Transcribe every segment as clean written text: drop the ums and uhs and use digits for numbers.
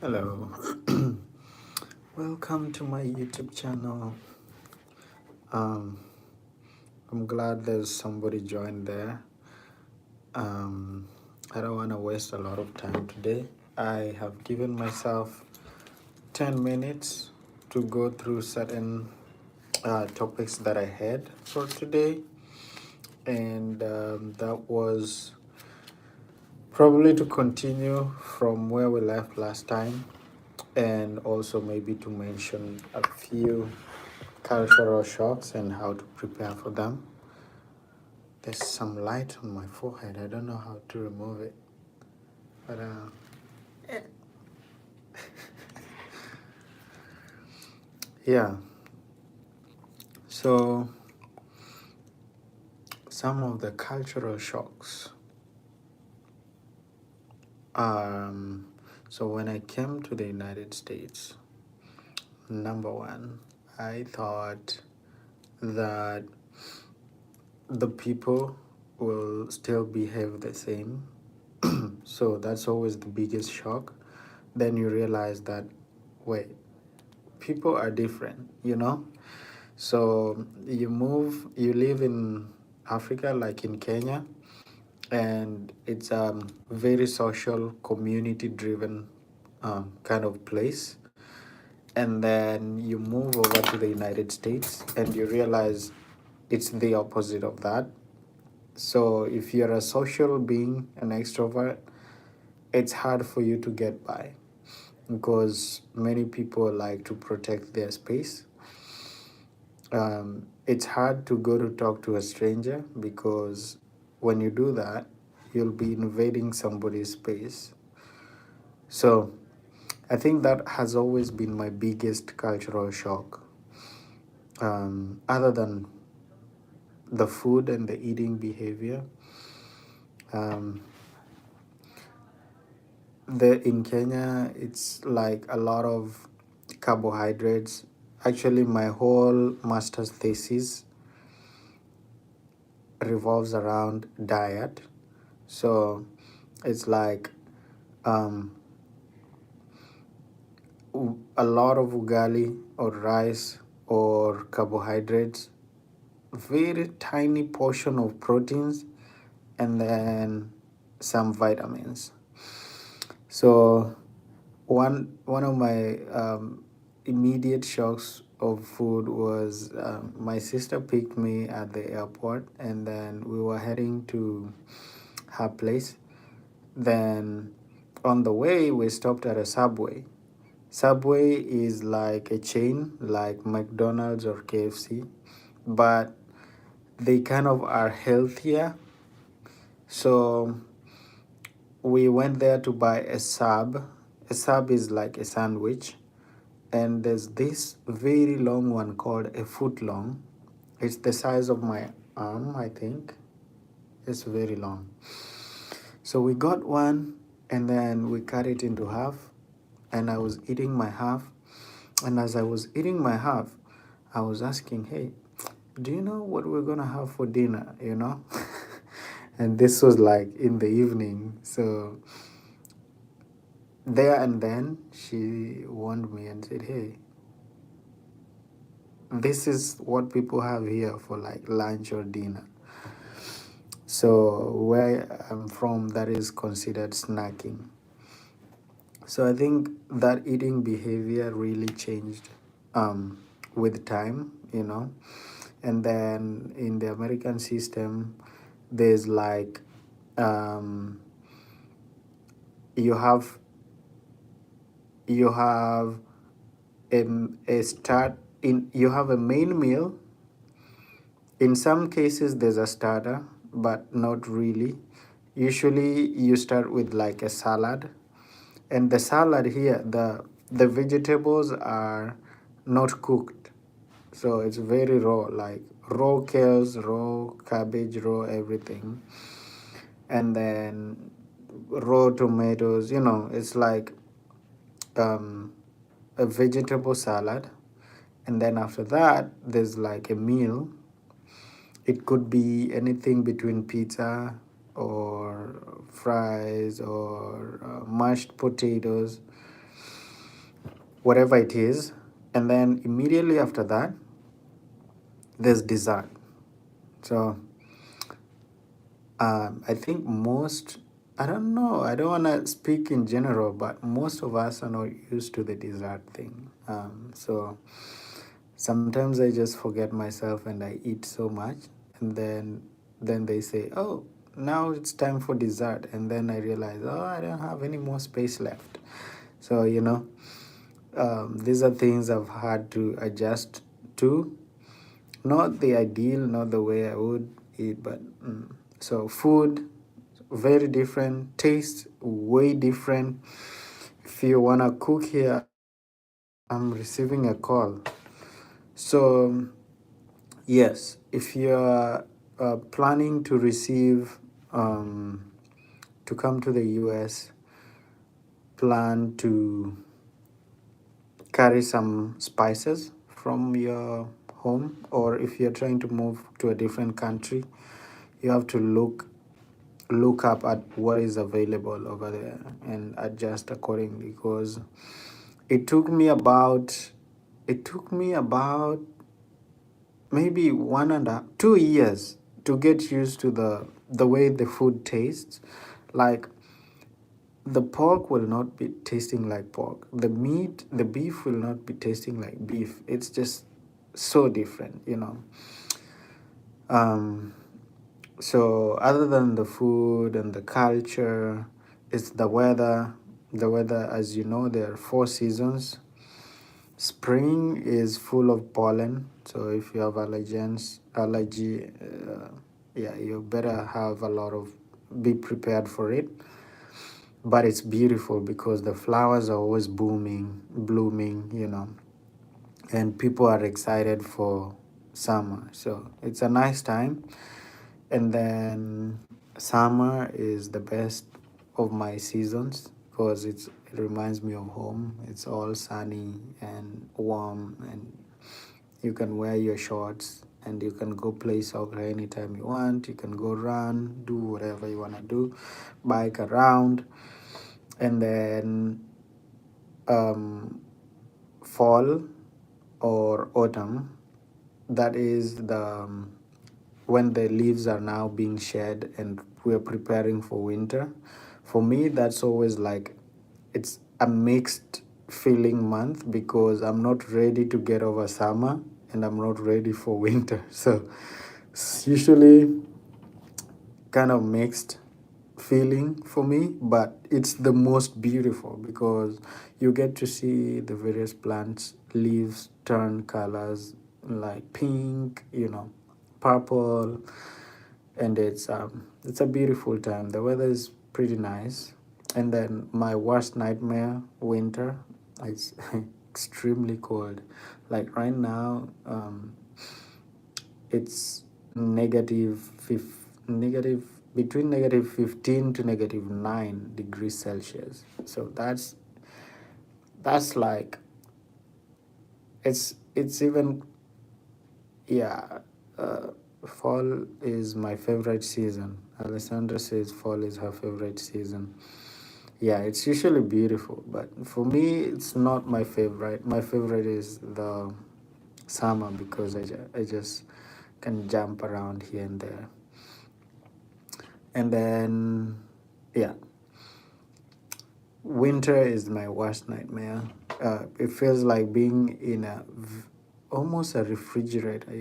Hello, welcome to my YouTube channel. Um, I'm glad there's somebody joined there. Um, I don't want to waste a lot of time today. I have given myself 10 minutes to go through certain topics that I had for today, and that was probably to continue from where we left last time, and also maybe to mention a few cultural shocks and how to prepare for them. There's some light on my forehead. I don't know how to remove it. But yeah. So some of the cultural shocks. Um so when I came to the United States, number one, I thought that the people will still behave the same. So that's always the biggest shock. Then you realize that, wait, people are different. So you live in Africa, like in Kenya, and it's a very social, community driven kind of place. And then you move over to the United States and you realize it's the opposite of that. So if you're a social being, an extrovert, it's hard for you to get by because many people like to protect their space. It's hard to go to talk to a stranger because when you do that, you'll be invading somebody's space. So I think that has always been my biggest cultural shock. Other than the food and the eating behavior, um, in Kenya, it's like a lot of carbohydrates. Actually, my whole master's thesis revolves around diet. So it's like um, a lot of ugali or rice or carbohydrates, very tiny portion of proteins, and then some vitamins. So one of my immediate shocks of food was my sister picked me at the airport, and then we were heading to her place. Then on the way, we stopped at a Subway. Subway is like a chain like McDonald's or KFC, but they kind of are healthier. So we went there to buy a sub. A sub is like a sandwich, and there's this very long one called a foot long. It's the size of my arm, I think. It's very long. So we got one, and then we cut it into half, and I was eating my half. And as I was eating my half, I was asking, hey, do you know what we're gonna have for dinner? And this was like in the evening. So there and then she warned me and said, hey, this is what people have here for like lunch or dinner. So where I'm from, that is considered snacking. So I think that eating behavior really changed with time. And then in the American system, there's like um, you have you have a start in you have a main meal. In some cases, there's a starter, but not really. Usually, you start with like a salad, and the salad here, the vegetables are not cooked, so it's very raw, like raw kales, raw cabbage, raw everything, and then raw tomatoes. It's like um, a vegetable salad, and then after that, there's like a meal. It could be anything between pizza or fries or mashed potatoes. whatever it is. And then immediately after that, there's dessert. So I think most, I don't know, I don't want to speak in general, but most of us are not used to the dessert thing. So sometimes I just forget myself and I eat so much, and then they say, "Oh, now it's time for dessert," and then I realize, "Oh, I don't have any more space left." So these are things I've had to adjust to. Not the ideal, not the way I would eat, but so food very different, taste way different. If you wanna cook here, I'm receiving a call. So yes, if you're planning to receive to come to the US, plan to carry some spices from your home, or if you're trying to move to a different country, you have to look up at what is available over there and adjust accordingly, because it took me about it took me about maybe 2 years to get used to the way the food tastes. Like, the pork will not be tasting like pork, the beef will not be tasting like beef. It's just so different. um so other than the food and the culture, it's the weather. The weather, as you know, there are 4 seasons. Spring is full of pollen, so if you have allergy, yeah, you better have a lot of be prepared for it. But it's beautiful because the flowers are always blooming, and people are excited for summer. So it's a nice time. And then summer is the best of my seasons because it reminds me of home. It's all sunny and warm, and you can wear your shorts and you can go play soccer anytime you want. You can go run, do whatever you want to do, bike around. And then fall or autumn, that is when the leaves are now being shed and we're preparing for winter. For me, that's always like, it's a mixed feeling month because I'm not ready to get over summer and I'm not ready for winter. So it's usually kind of mixed feeling for me, but it's the most beautiful because you get to see the various plants leaves turn colors, like pink, purple, and it's a beautiful time. The weather is pretty nice. And then my worst nightmare, winter. It's extremely cold. Like right now, it's negative between -15 to -9 degrees Celsius. So that's like, it's even, yeah. uh, Fall is my favorite season. Alessandra says fall is her favorite season. Yeah, it's usually beautiful, but for me it's not my favorite. My favorite is the summer because I just can jump around here and there. And then, yeah, winter is my worst nightmare. It feels like being in almost a refrigerator,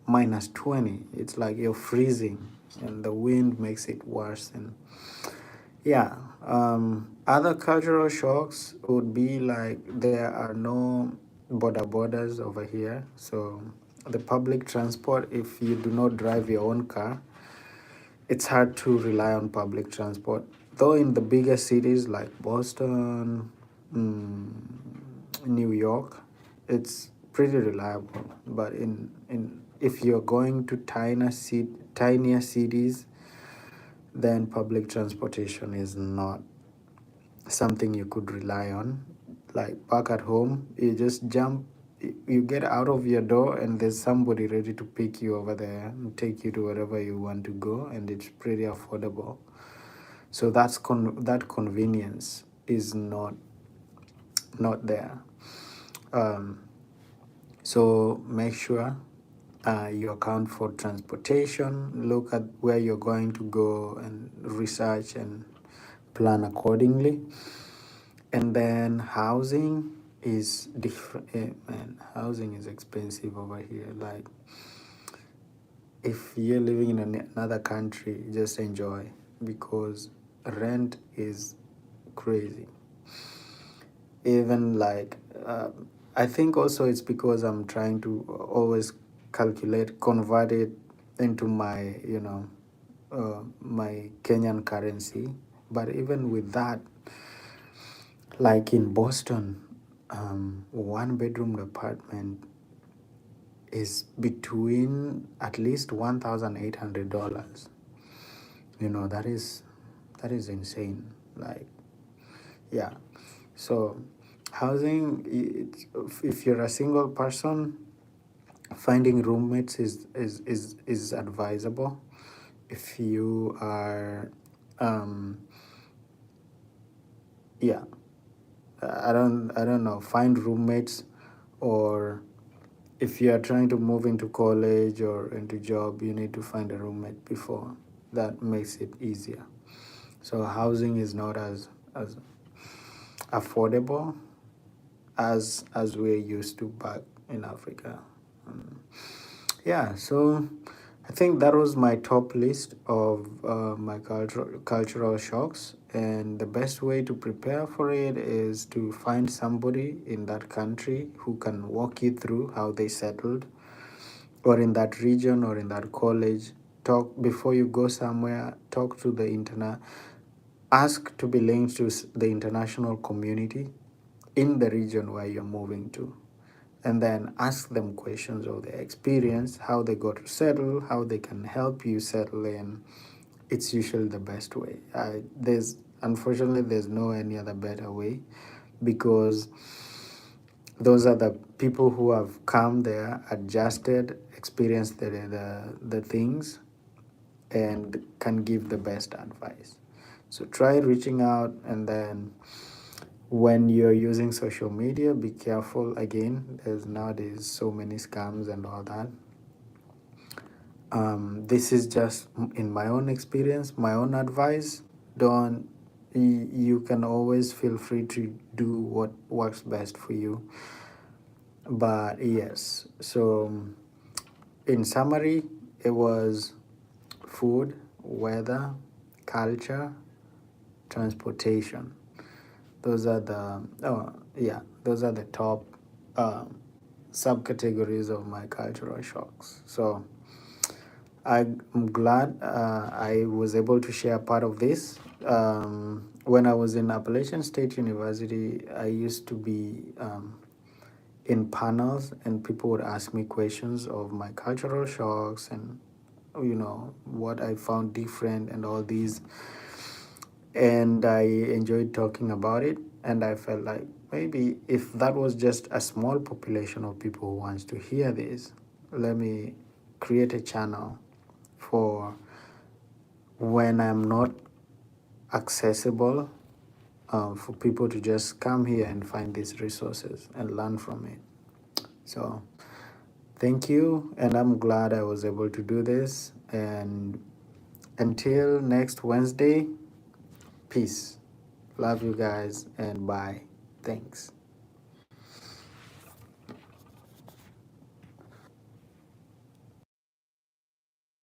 -20. It's like you're freezing, and the wind makes it worse. And yeah, other cultural shocks would be like there are no borders over here. So the public transport, if you do not drive your own car, it's hard to rely on public transport. Though in the bigger cities like Boston, mm, New York, it's pretty reliable. But in if you're going to tinier cities, then public transportation is not something you could rely on. Like back at home, you just jump, you get out of your door, and there's somebody ready to pick you over there and take you to wherever you want to go, and it's pretty affordable. So that convenience is not not there. Um, so make sure you account for transportation, look at where you're going to go and research and plan accordingly. And then housing is different. Man, housing is expensive over here. Like, if you're living in another country, just enjoy, because rent is crazy. Even like, I think also it's because I'm trying to always convert it into my, my Kenyan currency. But even with that, like in Boston, one bedroom apartment is between at least $1,800. That is insane. Like, yeah. So housing, if you're a single person, finding roommates is advisable. If you are, yeah, I don't know, find roommates. Or if you are trying to move into college or into job, you need to find a roommate before. That makes it easier. So housing is not as affordable as we're used to back in Africa. Yeah, so I think that was my top list of my cultural shocks, and the best way to prepare for it is to find somebody in that country who can walk you through how they settled, or in that region, or in that college. Talk before you go somewhere. Talk to the internet. Ask to be linked to the international community in the region where you're moving to, and then ask them questions of their experience, how they got to settle, how they can help you settle in. It's usually the best way. There's no any other better way, because those are the people who have come there, adjusted, experienced the things, and can give the best advice. So try reaching out, and then when you're using social media, be careful. Again, there's nowadays so many scams and all that. This is just in my own experience, my own advice. Don't You can always feel free to do what works best for you. But yes, so in summary, it was food, weather, culture, transportation. Those are the top um, subcategories of my cultural shocks. So I'm glad I was able to share part of this. When I was in Appalachian State University, I used to be in panels, and people would ask me questions of my cultural shocks, and what I found different and all these. And I enjoyed talking about it, and I felt like maybe if that was just a small population of people who wants to hear this, let me create a channel for when I'm not accessible, for people to just come here and find these resources and learn from it. So thank you, and I'm glad I was able to do this. And until next Wednesday, peace. Love you guys, and bye. Thanks.